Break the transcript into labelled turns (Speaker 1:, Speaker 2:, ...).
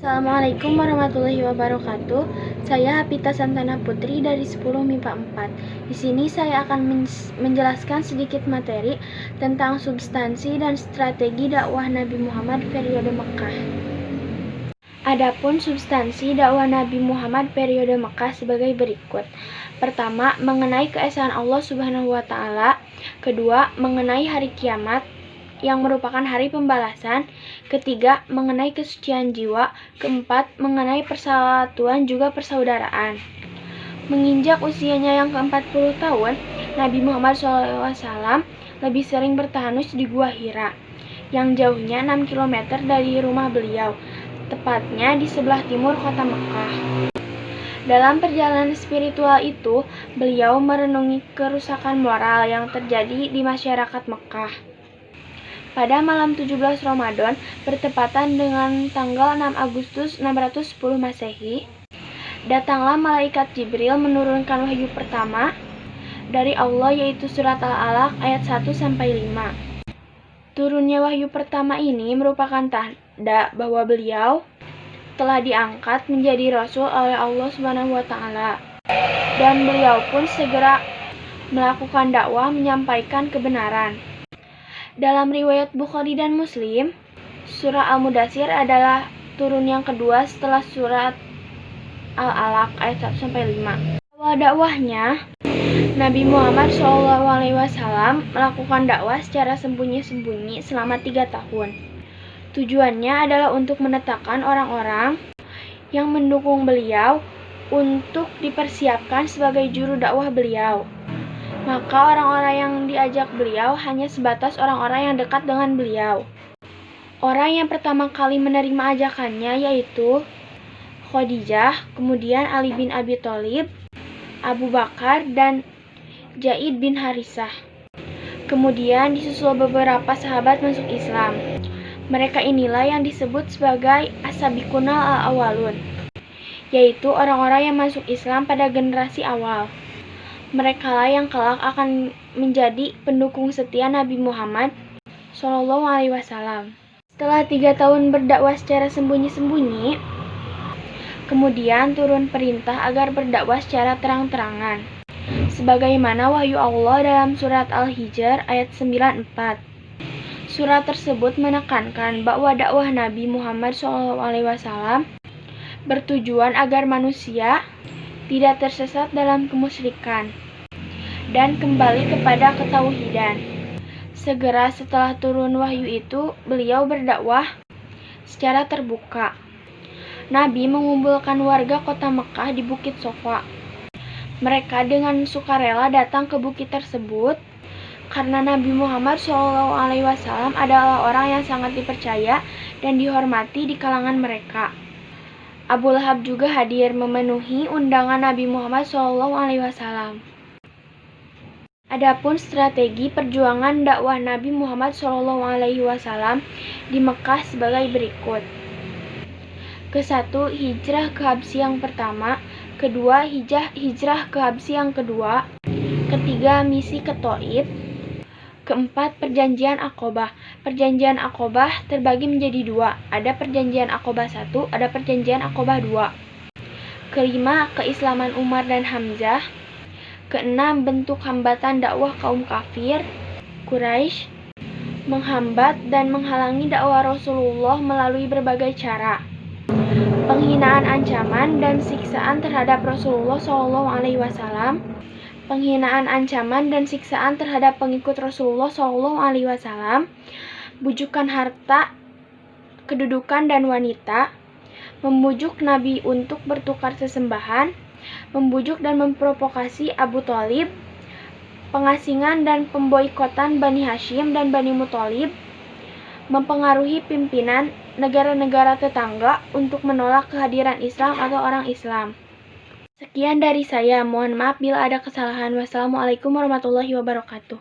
Speaker 1: Assalamualaikum warahmatullahi wabarakatuh. Saya Hapita Santana Putri dari 10 MIPA 4. Di sini saya akan menjelaskan sedikit materi tentang substansi dan strategi dakwah Nabi Muhammad periode Mekah. Adapun substansi dakwah Nabi Muhammad periode Mekah sebagai berikut. Pertama, mengenai keesaan Allah Subhanahu wa taala. Kedua, mengenai hari kiamat yang merupakan hari pembalasan. Ketiga, mengenai kesucian jiwa. Keempat, mengenai persatuan juga persaudaraan. Menginjak usianya yang ke-40 tahun, Nabi Muhammad SAW lebih sering bertahanus di Gua Hira, yang jauhnya 6 km dari rumah beliau, tepatnya di sebelah timur kota Mekah. Dalam perjalanan spiritual itu, beliau merenungi kerusakan moral yang terjadi di masyarakat Mekah. Pada malam 17 Ramadan, bertepatan dengan tanggal 6 Agustus 610 Masehi, datanglah malaikat Jibril menurunkan wahyu pertama dari Allah, yaitu surat Al-Alaq ayat 1-5. Turunnya wahyu pertama ini merupakan tanda bahwa beliau telah diangkat menjadi rasul oleh Allah Subhanahu wa taala. Dan beliau pun segera melakukan dakwah menyampaikan kebenaran. Dalam riwayat Bukhari dan Muslim, surah Al-Mudaththir adalah turun yang kedua setelah surat Al-Alaq ayat 1-5. Awal dakwahnya, Nabi Muhammad SAW melakukan dakwah secara sembunyi-sembunyi selama 3 tahun. Tujuannya adalah untuk menetapkan orang-orang yang mendukung beliau untuk dipersiapkan sebagai juru dakwah beliau. Maka orang-orang yang diajak beliau hanya sebatas orang-orang yang dekat dengan beliau. Orang yang pertama kali menerima ajakannya yaitu Khadijah, kemudian Ali bin Abi Thalib, Abu Bakar, dan Zaid bin Harisah. Kemudian disusul beberapa sahabat masuk Islam. Mereka inilah yang disebut sebagai as-sabiqunal al-awwalun, yaitu orang-orang yang masuk Islam pada generasi awal. Merekalah yang kelak akan menjadi pendukung setia Nabi Muhammad SAW. Setelah 3 tahun berdakwah secara sembunyi-sembunyi, kemudian turun perintah agar berdakwah secara terang-terangan, sebagaimana wahyu Allah dalam surat Al-Hijr ayat 94. Surat tersebut menekankan bahwa dakwah Nabi Muhammad SAW bertujuan agar manusia tidak tersesat dalam kemusyrikan dan kembali kepada ketauhidan. Segera setelah turun wahyu itu, beliau berdakwah secara terbuka. Nabi mengumpulkan warga kota Mekah di Bukit Sofa. Mereka dengan sukarela datang ke bukit tersebut karena Nabi Muhammad SAW adalah orang yang sangat dipercaya dan dihormati di kalangan mereka. Abu Lahab juga hadir memenuhi undangan Nabi Muhammad SAW. Adapun strategi perjuangan dakwah Nabi Muhammad SAW di Mekah sebagai berikut. Ke-1, hijrah ke Habsyi yang pertama. Kedua, hijrah ke Habsyi yang kedua. Ketiga, misi ke Thaif. Keempat, perjanjian Aqobah. Perjanjian Aqobah terbagi menjadi 2. Ada perjanjian Aqobah 1, ada perjanjian Aqobah 2. Kelima, keislaman Umar dan Hamzah. Keenam, bentuk hambatan dakwah kaum kafir Quraisy, menghambat dan menghalangi dakwah Rasulullah melalui berbagai cara. Penghinaan, ancaman, dan siksaan terhadap Rasulullah SAW. Penghinaan, ancaman, dan siksaan terhadap pengikut Rasulullah SAW. Bujukan harta, kedudukan, dan wanita. Membujuk Nabi untuk bertukar sesembahan. Membujuk dan memprovokasi Abu Thalib. Pengasingan dan pemboikotan Bani Hashim dan Bani Muthalib. Mempengaruhi pimpinan negara-negara tetangga untuk menolak kehadiran Islam atau orang Islam. Sekian dari saya, mohon maaf bila ada kesalahan. Wassalamualaikum warahmatullahi wabarakatuh.